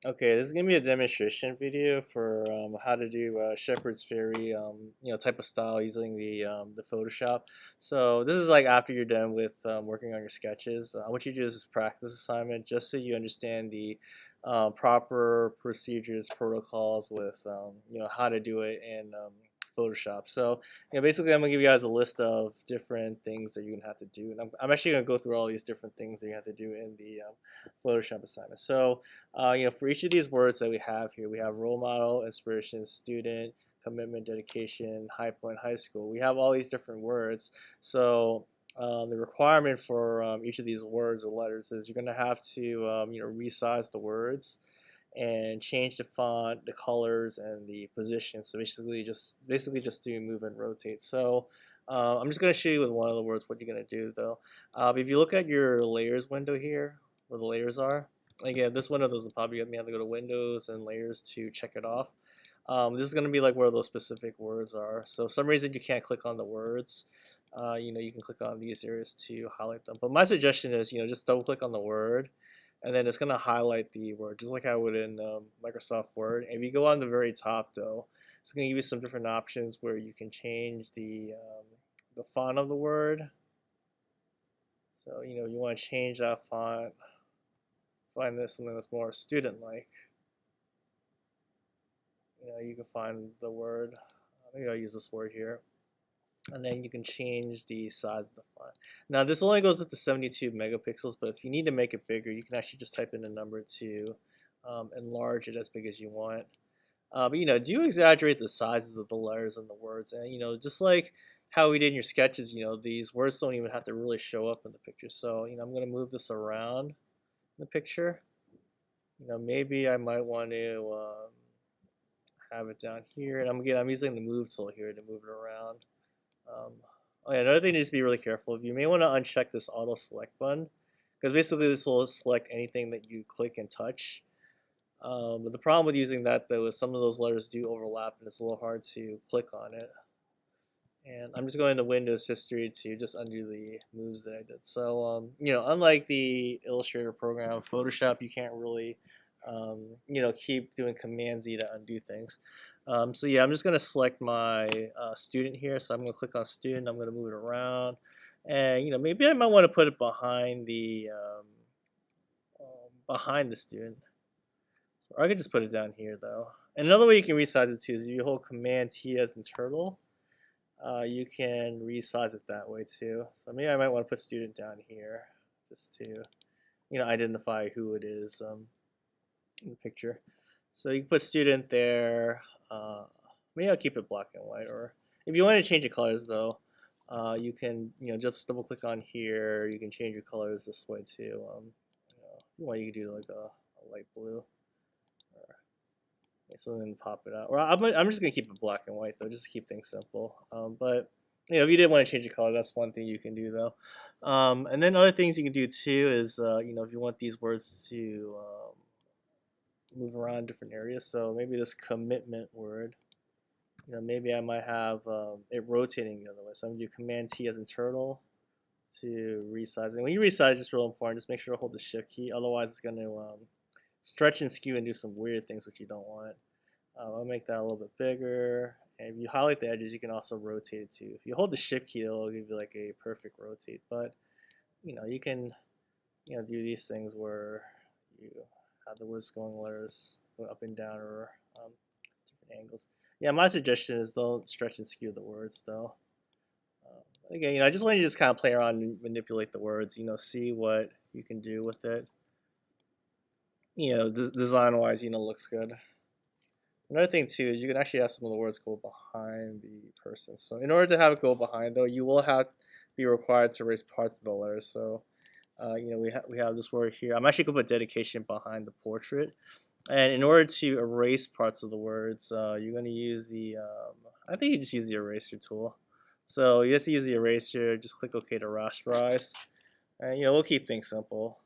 Okay, this is gonna be a demonstration video for how to do Shepherd's Ferry, type of style using the Photoshop. So this is like after you're done with working on your sketches. What you do is this practice assignment just so you understand the proper procedures, protocols with how to do it in Photoshop. So basically, I'm gonna give you guys a list of different things that you're gonna have to do, and I'm actually gonna go through all these different things that you have to do in the Photoshop assignment. So for each of these words that we have here, we have role model, inspiration, student, commitment, dedication, high point, high school. We have all these different words. So the requirement for each of these words or letters is you're going to have to resize the words and change the font, the colors, and the position. So basically just do move and rotate. So I'm just going to show you with one of the words what you're going to do though. If you look at your layers window here, where the layers are, again, this one of those will probably have to go to Windows and Layers to check it off. This is going to be like where those specific words are. So for some reason you can't click on the words. You can click on these areas to highlight them. But my suggestion is, just double click on the word, and then it's going to highlight the word, just like I would in Microsoft Word. And if you go on the very top, though, it's going to give you some different options where you can change the font of the word. So you want to change that font. Find this something that's more student-like. You can find the word. Maybe I'll use this word here. And then you can change the size of the font. Now this only goes up to 72 megapixels, but if you need to make it bigger, you can actually just type in a number to enlarge it as big as you want. But do exaggerate the sizes of the letters and the words, and just like how we did in your sketches, these words don't even have to really show up in the picture. So I'm gonna move this around in the picture. Maybe I might want to have it down here, and I'm using the move tool here to move it around. Um, oh yeah, another thing is to be really careful. You may want to uncheck this auto select button, because basically this will select anything that you click and touch. But the problem with using that though is some of those letters do overlap, and it's a little hard to click on it. And I'm just going to Windows history to just undo the moves that I did. So, unlike the Illustrator program, Photoshop, you can't really, keep doing Command Z to undo things. So yeah, I'm just going to select my student here. So I'm going to click on student. I'm going to move it around. And, maybe I might want to put it behind the student. So I could just put it down here though. And another way you can resize it too is you hold Command T as in turtle. You can resize it that way too. So maybe I might want to put student down here just to, identify who it is in the picture. So you can put student there. Maybe I'll keep it black and white. Or if you want to change the colors though, you can, just double click on here. You can change your colors this way too. You can do like a light blue. So then pop it out. Or I'm just gonna keep it black and white though, just to keep things simple. But if you did want to change the color, that's one thing you can do though. And then other things you can do too is if you want these words to move around different areas. So maybe this commitment word. Maybe I might have it rotating the other way. So I'm gonna do Command T as in turtle to resize. And when you resize, it's real important. Just make sure to hold the Shift key. Otherwise, it's gonna stretch and skew and do some weird things which you don't want. I'll make that a little bit bigger. And if you highlight the edges, you can also rotate it too. If you hold the Shift key, it'll give you like a perfect rotate. But you can do these things where you have the words going letters go up and down or different angles. Yeah, my suggestion is don't stretch and skew the words though. Again, I just want you to just kind of play around and manipulate the words. See what you can do with it. Design wise, looks good. Another thing too is you can actually have some of the words go behind the person. So in order to have it go behind though, you will have be required to erase parts of the letters. So we have this word here. I'm actually gonna put dedication behind the portrait. And in order to erase parts of the words, you're gonna use the I think you just use the eraser tool. So you just use the eraser, just click OK to rasterize. And we'll keep things simple.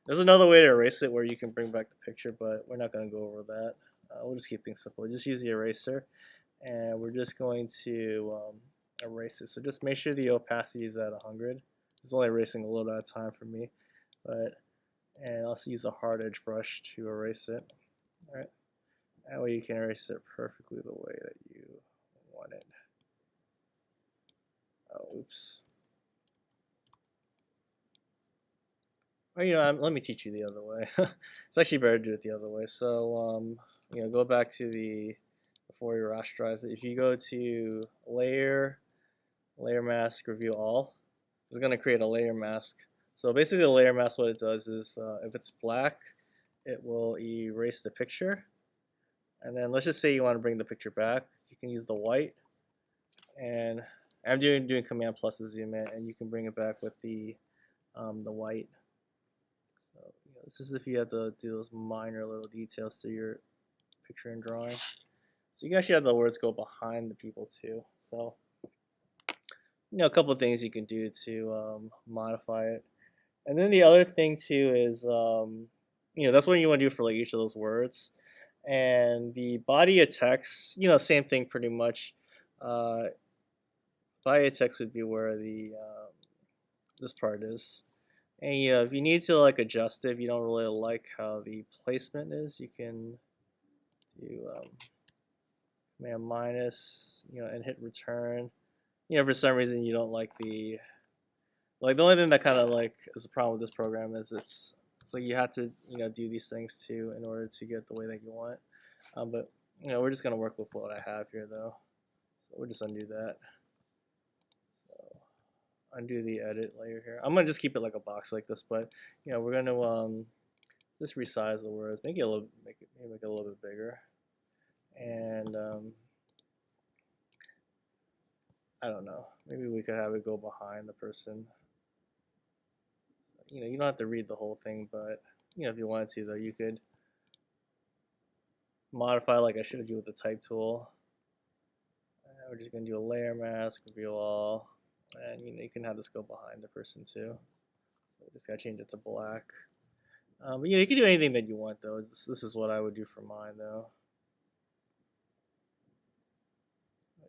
There's another way to erase it where you can bring back the picture, but we're not going to go over that. We'll just keep things simple. Just use the eraser, and we're just going to erase it. So just make sure the opacity is at 100. It's only erasing a little bit at a time for me, but and also use a hard edge brush to erase it. All right, that way you can erase it perfectly the way that you want it. Oh, oops. Or, let me teach you the other way. It's actually better to do it the other way. So, go back to before you rasterize it. If you go to Layer, Layer Mask, Reveal All, it's going to create a layer mask. So basically the layer mask, what it does is if it's black, it will erase the picture. And then let's just say you want to bring the picture back. You can use the white. And I'm doing Command plus to zoom in, and you can bring it back with the white. So this is if you have to do those minor little details to your picture and drawing. So you can actually have the words go behind the people too. So a couple of things you can do to modify it. And then the other thing too is that's what you want to do for like each of those words. And the body of text, same thing pretty much. Body of text would be where the this part is. And if you need to like adjust it, if you don't really like how the placement is, you can do Command minus, and hit return. For some reason you don't like the only thing that kind of like is a problem with this program is it's like you have to do these things too in order to get the way that you want. But we're just gonna work with what I have here though. So we'll just undo that. So undo the edit layer here. I'm gonna just keep it like a box like this, but we're gonna just resize the words, make it a little make it a little bit bigger, and I don't know. Maybe we could have it go behind the person. So, you don't have to read the whole thing, but if you wanted to, though, you could modify like I showed you with the type tool. We're just gonna do a layer mask, reveal all, and you can have this go behind the person too. So we just gotta change it to black. But you can do anything that you want though. This is what I would do for mine though.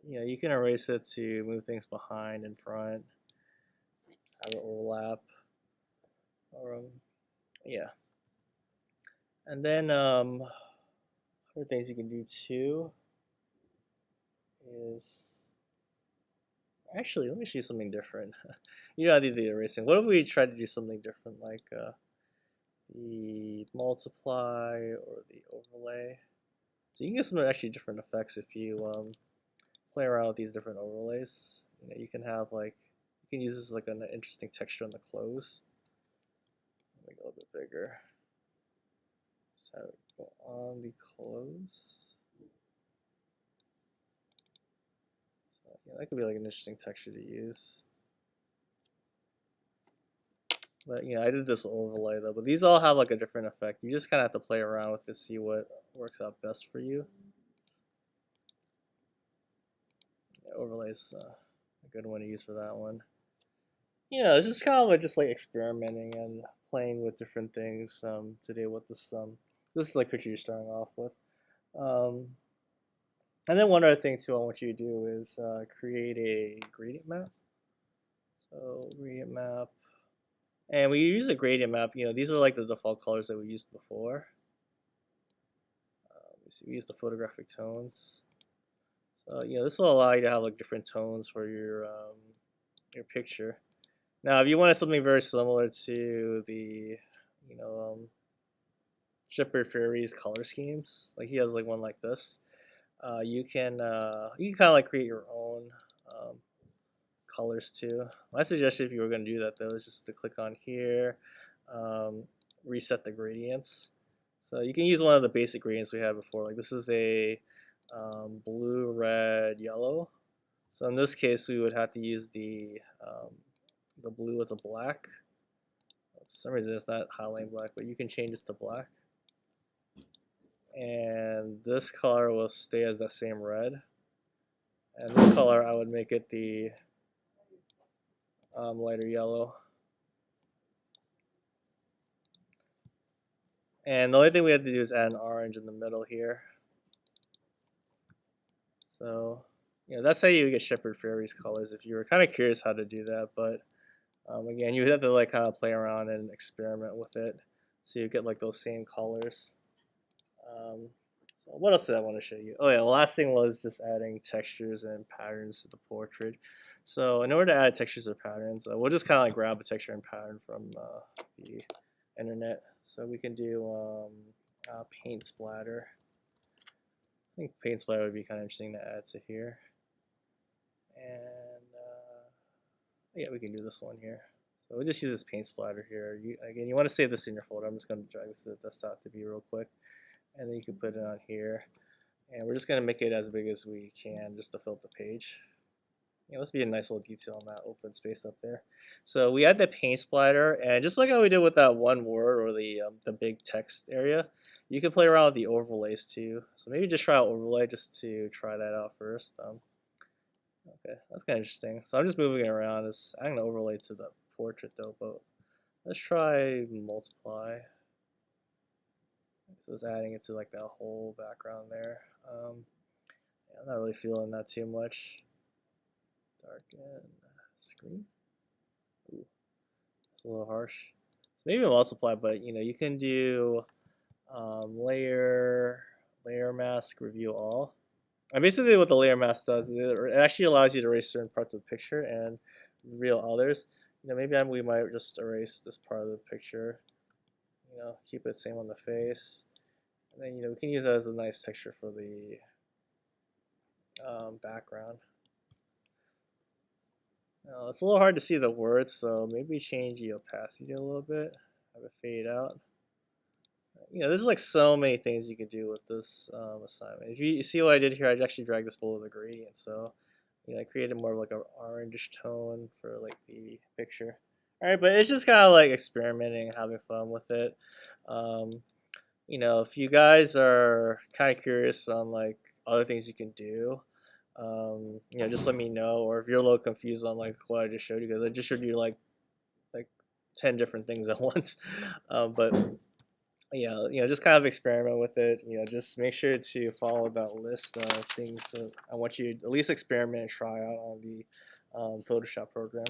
You can erase it to move things behind and front, have it overlap, or yeah. And then other things you can do too is actually let me show you something different. I did the erasing. What if we tried to do something different, like the multiply or the overlay? So you can get some actually different effects if you play around with these different overlays. You can have like you can use this as like an interesting texture on the close. Make it a little bit bigger. Just have it go on the close. So that could be like an interesting texture to use. But I did this overlay though. But these all have like a different effect. You just kind of have to play around with to see what works out best for you. Overlay's a good one to use for that one. It's just kind of like just like experimenting and playing with different things today with this this is like picture you're starting off with. And then one other thing too I want you to do is create a gradient map. So gradient map, and we use a gradient map. These are like the default colors that we used before. We use the photographic tones. So this will allow you to have like different tones for your picture. Now, if you wanted something very similar to the Shepard Fairey's color schemes, like he has like one like this, you can kind of like create your own colors too. My suggestion if you were going to do that though is just to click on here, reset the gradients. So you can use one of the basic gradients we had before. Like this is a blue, red, yellow. So in this case, we would have to use the blue as a black. For some reason, it's not highlighting black, but you can change this to black. And this color will stay as the same red. And this color, I would make it the lighter yellow. And the only thing we have to do is add an orange in the middle here. So, that's how you get Shepard Fairey's colors if you were kind of curious how to do that. But again, you have to like kind of play around and experiment with it to get like those same colors. So what else did I want to show you? Oh yeah, the last thing was just adding textures and patterns to the portrait. So in order to add textures or patterns, we'll just kind of like grab a texture and pattern from the internet. So we can do paint splatter. I think paint splatter would be kind of interesting to add to here. And yeah, we can do this one here. So we'll just use this paint splatter here. Again, you want to save this in your folder. I'm just going to drag this to the desktop to be real quick. And then you can put it on here. And we're just going to make it as big as we can just to fill up the page. Let's be a nice little detail on that open space up there. So we add the paint splatter, and just like how we did with that one word or the big text area, you can play around with the overlays too. So maybe just try out overlay just to try that out first. Okay, that's kind of interesting. So I'm just moving it around. I'm going to overlay to the portrait though, but let's try multiply. So it's adding it to like that whole background there. Yeah, I'm not really feeling that too much. Darken screen. Ooh, it's a little harsh. So maybe multiply, but you can do layer mask, review all. And basically what the layer mask does is it actually allows you to erase certain parts of the picture and reveal others. Maybe we might just erase this part of the picture. Keep it same on the face. And then we can use that as a nice texture for the background. Now, it's a little hard to see the words, so maybe change the opacity a little bit. Have it fade out. There's like so many things you can do with this assignment. If you see what I did here, I actually dragged this below the gradient, so I created more of like an orangish tone for like the picture. All right, but it's just kind of like experimenting, having fun with it. If you guys are kind of curious on like other things you can do, just let me know. Or if you're a little confused on like what I just showed you, because I just showed you like 10 different things at once. But yeah, just kind of experiment with it. Just make sure to follow that list of things that I want you to at least experiment and try out on the Photoshop program.